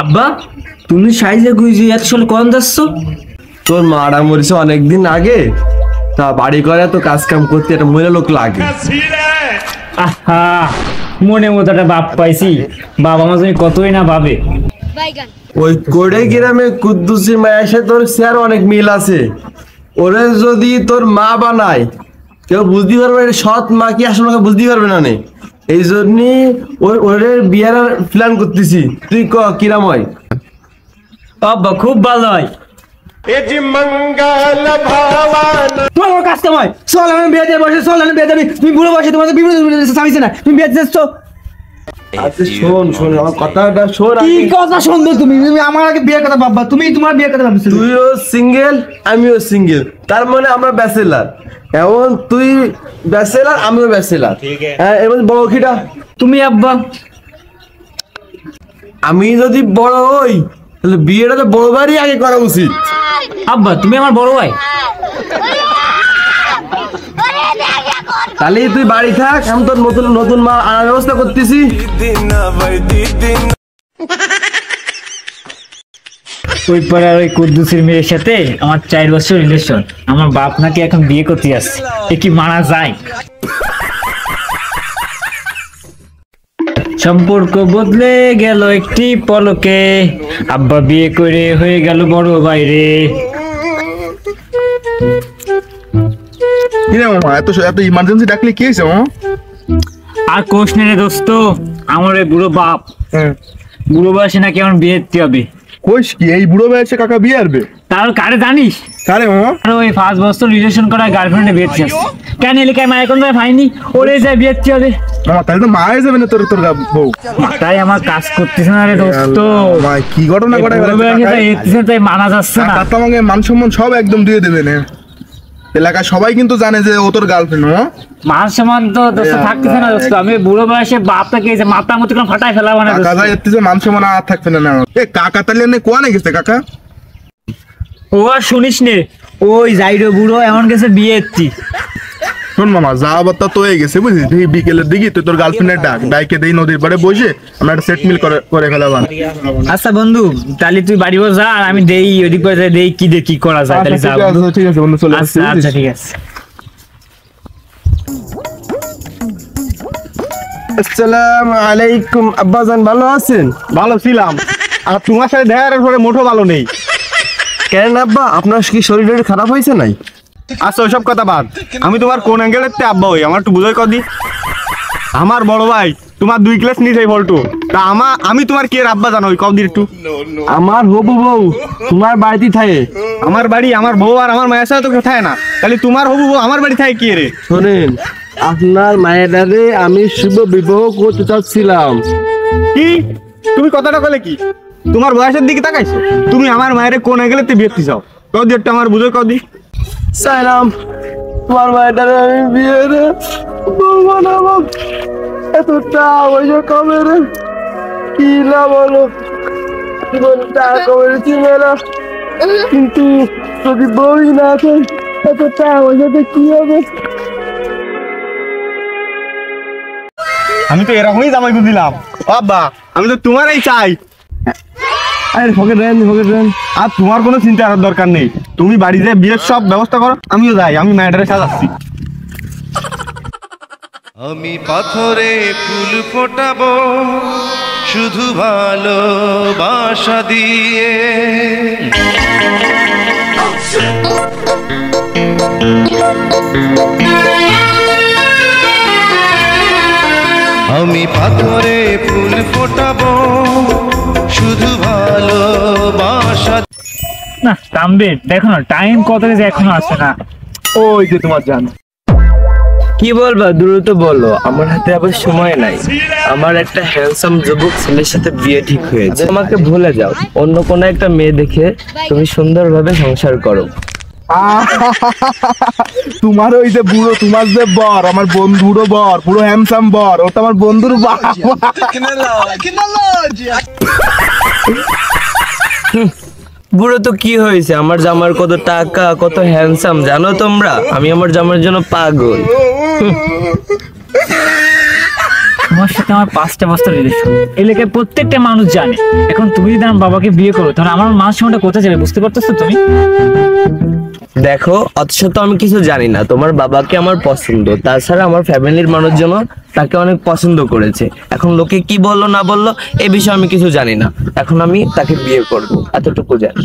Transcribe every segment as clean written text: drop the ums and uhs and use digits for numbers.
আব্বা তুমি সাইজে গুইজি একচুয়ালি কোন যাচ্ছ? তোর মারা মরিছে অনেকদিন আগে, তা বাড়ি করে তো কাজ কাম করতে একটা মহিলা লোক লাগে। আহা মনে মতো একটা বাপ পাইছি, বাবা মা তুমি কতই না ভাবে। ওই কোড়ে গ্রামে কুদ্দুসি মায়ের সাথে তোর স্যার অনেক মিল আছে। ওরে যদি তোর মা বানায় কেউ বুঝতে পারবে না, সৎ মা কি আসলে বুঝতে পারবে না। এই জন্যই ওরে বিয়ার প্ল্যান করতেছি। তুই ক কিরাম হয়? আব্বা খুব ভালো হয়। তোমার কাজ কেমন হয়? চল আমি বিয়ে দিয়ে বসে, চল আমি বিয়ে দেবি। তুমি বুড়ো বসে তোমাদের বিভিন্ন স্বামী না, তুমি বিয়ে দিচ্ছ। আচ্ছা শোন শোন আমার কথাটা শোন। কি কথা শুনবে তুমি? তুমি আমার আগে বিয়ের কথা ভাববা, তুমি তোমার বিয়ের কথা ভাবছো। তুইও সিঙ্গেল আমিও সিঙ্গেল, তার মানে আমরা ব্যাচেলার। এখন তুই ব্যাচেলার আমিও ব্যাচেলার। হ্যাঁ এবার বড় কিটা তুমি আব্বা। আমি যদি বড় হই তাহলে বিয়েটা তো বড় বাড়ি আগে করা উচিত। আব্বা তুমি আমার বড় ভাই। তাহলে তুই বাড়ি থাক, আমি তোর নতুন নতুন মা আনার ব্যবস্থা করতেছি। ওই পাড়ার ওই কুদ্দুসের মেয়ের সাথে আমার 4 বছর রিলেশন। আমার বাপ নাকি এখন বিয়ে করতে আসছে, এ কি মানা যায়? সম্পর্ক বদলে গেল একটি পলকে, আব্বা বিয়ে করে হয়ে গেল বড় বাইরে। এত ইমার্জেন্সি ডাকলে কি হয়েছে? আর কোষ নেই দোস্ত, আমার এই বুড়ো বাপ বুড়ো বয়সে নাকি আমার বিয়ে দিতে হবে। কইস কি এই বুড়ো বয়সে কাকা বিয়ে আসবে? তার কারে জানিস? কারে মামা? ওই 5 বছর রিলেশন করা গার্লফ্রেন্ডে বিয়ে দিচ্ছে। কেন এলাকায় মায়ের কোনো পাইনি, ওরে যায় বিয়ে দিতে হবে। মামা তাহলে তো মায়ে যাবে না তোর বউ। তাই আমার কাজ করতেছে না রে দোস্ত। ভাই কি ঘটনা ঘটে গেছে, তাই মানা যাচ্ছে না। তার তো আমাকে মান সম্মান সব একদম দিয়ে দেবে না। এলাকায় সবাই কিন্তু জানে যে ও তোর গার্লফ্রেন্ড। মান সম্মান তো দোস্ত থাকতেছে না দোস্ত। আমি বুড়ো বয়সে বাপটাকে যে মাথা মতো করে ফাটাই ফেলা মানে কাকা এর মান সম্মান আর থাকবে না। এ কাকা তাহলে এনে কোয়ানে গেছে কাকা? ও আর শুনিস নে, ওই যাইরো বুড়ো এমন গেছে বিয়ে দিচ্ছি। শোন মামা যা বার্তা তো হয়ে গেছে বুঝলি, তুই বিকেলের দিকে তুই তোর গার্লফ্রেন্ডের ডাইকে দেই নদীর পাড়ে বসে আমরা একটা সেট মিল করে ফেলাম। আচ্ছা বন্ধু তাহলে তুই বাড়ি বস যা, আর আমি দেই ওদিক করে দেই কি দে কি করা যায়। তাহলে যাও। ঠিক আছে বন্ধু চলে আসছি। আচ্ছা ঠিক আছে। আসসালামু আলাইকুম আব্বাজান, ভালো আছেন? ভালো ছিলাম, আর তোমার সাথে দেখার পরে মোটো ভালো নেই। কেন আব্বা আপনার কি শরীর খারাপ হয়েছে নাই? আচ্ছা ওইসব কথা বাদ, আমি তোমার কোন অ্যাঙ্গেলের আব্বা হই আমার একটু বুঝাই কদি। আমার বড় ভাই তোমার 2 ক্লাস নিচে বলতো, তা আমি তোমার কি এর আব্বা জানো ওই কদি একটু? আমার হবু বউ তোমার বাড়িতে থাকে। আমার বাড়ি আমার বউ আর আমার মায়ের সাথে তো কোথায় না, তাহলে তোমার হবু বউ আমার বাড়ি থাকে কি রে? শোনেন আপনার মায়েরারে আমি শুভ বিবাহ করতে চাচ্ছিলাম। কি তুমি কথাটা বলে কি? তোমার বয়সের দিকে তাকাইছো? তুমি আমার মায়ের কোন অ্যাঙ্গেলেতে বিয়ে দিতে চাও কদি একটা আমার বুঝাই কদি। সালাম তোমার মায়েরারে আমি বিয়ে রে বউ বানাবো। এতটা পয়সা কমে রে কি না বলো, টাকা কমেছি মেলা, কিন্তু যদি বই না থাকে এত টাকা পয়সাতে কি হবে? আমি তো এরকমই জামাই দিলাম বাবা, আমি তো তোমারই চাই। আরে ফকেট রেন। আর তোমার কোনো চিন্তা করার দরকার নেই, তুমি বাড়িতে বিয়ের সব ব্যবস্থা করো, আমিও যাই, আমি ম্যাডারের সাথে যাচ্ছি। আমি পাথরে ফুল ফোটাবো শুধু ভালোবাসা দিয়ে। আমি পাথরে ফুল ফোটাবো শুধু ভালোবাসা। না তামবির দেখো না টাইম কত যে এখনো আসছে না। ওই যে তোমার জান কি বলবা দ্রুত বলো, আমার হাতে আবার সময় নাই। আমার একটা হ্যান্ডসাম যুবক ছেলের সাথে বিয়ে ঠিক হয়েছে। আমাকে ভুলে যাও, অন্য কোনো একটা মেয়ে দেখে তুমি সুন্দরভাবে সংসার করো। তোমার ওই যে বুড়ো, তোমার যে বর, আমার বন্ধুরও বর, পুরো হ্যান্ডসাম বর, ওটা আমার বন্ধুর বুড়ো তো কি হয়েছে, আমার জামার কত টাকা কত হ্যান্ডসাম জানো তোমরা? আমি আমার জামার জন্য পাগল। তোমার সাথে আমার 5টা বছর রিলেশন, এলাকায় প্রত্যেকটা মানুষ জানে। এখন তুমি যদি আমার বাবাকে বিয়ে করো তাহলে আমার মান সম্মানটা কোথায় যাবে বুঝতে পারতেছো তুমি? দেখো, অথচ তো আমি কিছু জানি না। তোমার বাবাকে আমার পছন্দ, তাছাড়া আমার ফ্যামিলির মানুষজন তাকে অনেক পছন্দ করেছে। এখন লোকে কি বললো না বললো এ বিষয়ে আমি কিছু জানি না। এখন আমি তাকে বিয়ে করব, এতটুকু জানি।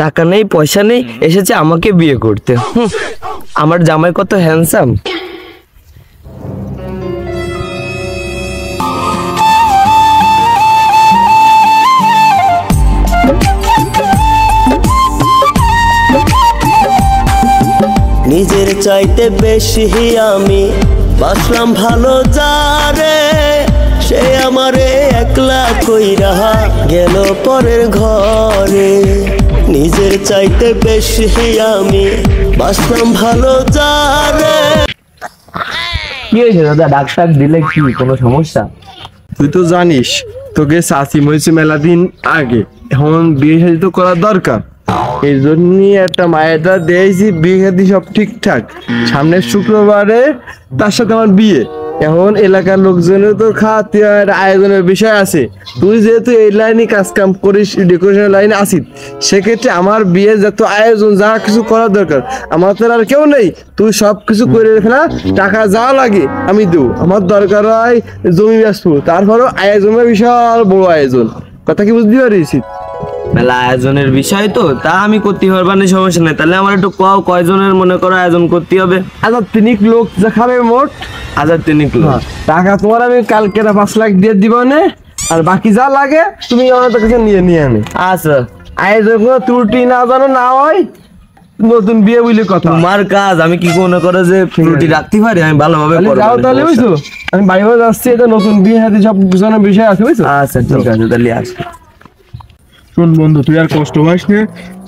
টাকা নেই, পয়সা নেই, এসেছে আমাকে বিয়ে করতে। আমার জামাই কত হ্যান্ডসাম। নিজের চাইতে বেশি আমি বাসলাম ভালো যারে, সে আমারে একলা কইরা গেল পরের ঘরে। নিজের চাইতে বেশি আমি বাসলাম ভালো যারে। কি হয়েছে দাদা, ডাক্তার দিলে কি কোনো সমস্যা? তুই তো জানিস তোকে চাচি মরেছে মেলা দিন আগে, এখন বিয়ে শাদী তো করা দরকার। এই জন্যই একটা মায়েরটা দিয়েছি, বিয়ে শাদী সব ঠিকঠাক। সামনের শুক্রবারে তার সাথে আমার বিয়ে। এখন এলাকার লোকজনের তো খাওয়ার আয়োজনের বিষয় আছে। তুই যেহেতু এই লাইনে কাজ কাম করিস, ডেকোরেশনের লাইনে আসিস, সেক্ষেত্রে আমার বিয়ে যত আয়োজন যা কিছু করার দরকার, আমার তো আর কেউ নেই। তুই সব কিছু করে ফেলা, টাকা যা লাগে আমি দেবো। আমার দরকার হয় জমি ব্যস্ত, তারপরও আয়োজনের বিশাল বড় আয়োজন। কথা কি বুঝতে পারিস? মেলা আয়োজনের বিষয় তো, তা আমি করতে পারবা না, সমস্যা নেই। তাহলে আমার একটু কয়জনের মনে করো আয়োজন করতে হবে? 1000 লোক যা খাবে মোট। 1000 লোক। টাকা তোমার আমি কালকে 5 লাখ দিয়ে দিব না, আর বাকি যা লাগে তুমি আমাদের কাছে নিয়ে আনে। আচ্ছা, আয়োজন কোনো ত্রুটি না জানো না হয়, নতুন বিয়ে বলে কথা। তোমার কাজ, আমি কি মনে করো যে ত্রুটি রাখতে পারি? আমি ভালোভাবে তাহলে করবো। যাও তাহলে, বুঝছো? আমি বাড়ি বাড়ি যাচ্ছি, এটা নতুন বিয়ে হাতে সব পিছনের বিষয় আছে, বুঝছো? আচ্ছা ঠিক আছে, তাহলে আসো। শোন বন্ধু, তুই আর কষ্ট পাস না।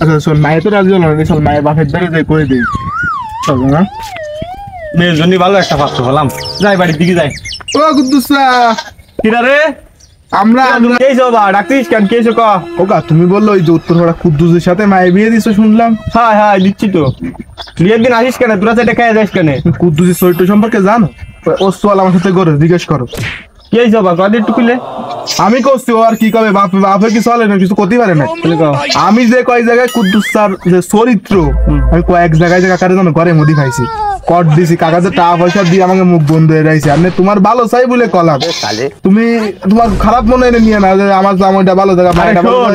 আচ্ছা শোন, মায়ের তো রাজি হলো না, চল মায়ের বাপের দ্বারা যাই করে দিই। চল না, মেয়ের জন্য ভালো একটা পাত্র হলাম, যাই বাড়ির দিকে যাই। ও কুদ্দুসা, কিরা রে? আমরা কে যাবা ডাকতিস কেন? কে ক? ওকা তুমি বললো ওই যে উত্তরপাড়া কুদ্দুসের সাথে মায়ের বিয়ে দিছো শুনলাম। হ্যাঁ হ্যাঁ দিচ্ছি তো। বিয়ের দিন আসিস কেন? তোরা সেটা খেয়ে যাস কেন? কুদ্দুসের চরিত্র সম্পর্কে জানো? ও সোয়াল আমার সাথে করো, জিজ্ঞেস করো। কে যাবা কদিন টুকুলে? আমি করছি, ও আর কি কবে? বাপে কি চলে না, কিছু করতে পারে না। আমি যে কয়েক জায়গায় কুদ্দুস স্যার যে চরিত্র, আমি কয়েক জায়গায় যে কাকারে জানো ঘরে মুদি খাইছি, কট দিছি, কাকাতে টাকা পয়সা দিয়ে আমাকে মুখ বন্ধ হয়ে রাখছে। আপনি তোমার ভালো চাই বলে কলাম, তুমি তোমার খারাপ মনে নিয়ে না যে আমার জামাইটা ভালো জায়গা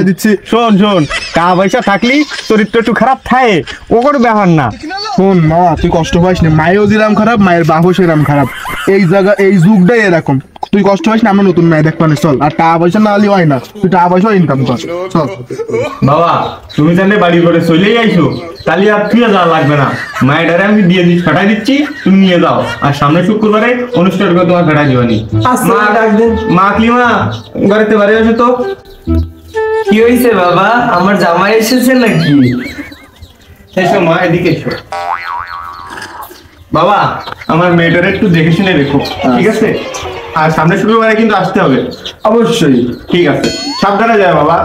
দিচ্ছি। শোন শোন, টাকা পয়সা থাকলি চরিত্র একটু খারাপ থাকে, ও কোনো ব্যাপার না। শোন মামা, তুই কষ্ট পাইস না, মায়েও যেরাম খারাপ, মায়ের বাপও সেরাম খারাপ। এই জায়গা এই যুগটাই এরকম। তুই কষ্ট পাইস না, আমরা নতুন মেয়ে দেখবা না। চল, আর টাকা পয়সা না হলে হয় না, তুই টাকা পয়সা ইনকাম কর। চল বাবা, তুমি জানলে বাড়ি করে চলেই আইছো, তাহলে আর তুই যাওয়া লাগবে না। মায়ের আমি দিয়ে ফাটাই দিচ্ছি, তুমি নিয়ে যাও। আর সামনে শুক্রবারে অনুষ্ঠান করে তোমার ফাটাই দিবানি। মা ক্লিমা ঘরেতে বাড়ি আসো তো। কি হয়েছে বাবা, আমার জামাই এসেছে নাকি? এসো মা, এদিকে এসো। বাবা, আমার মেয়েটার একটু দেখে শুনে রেখো, ঠিক আছে? আর সামনে শুক্রবারে কিন্তু আসতে হবে। অবশ্যই। ঠিক আছে, সাবধানে যায় বাবা।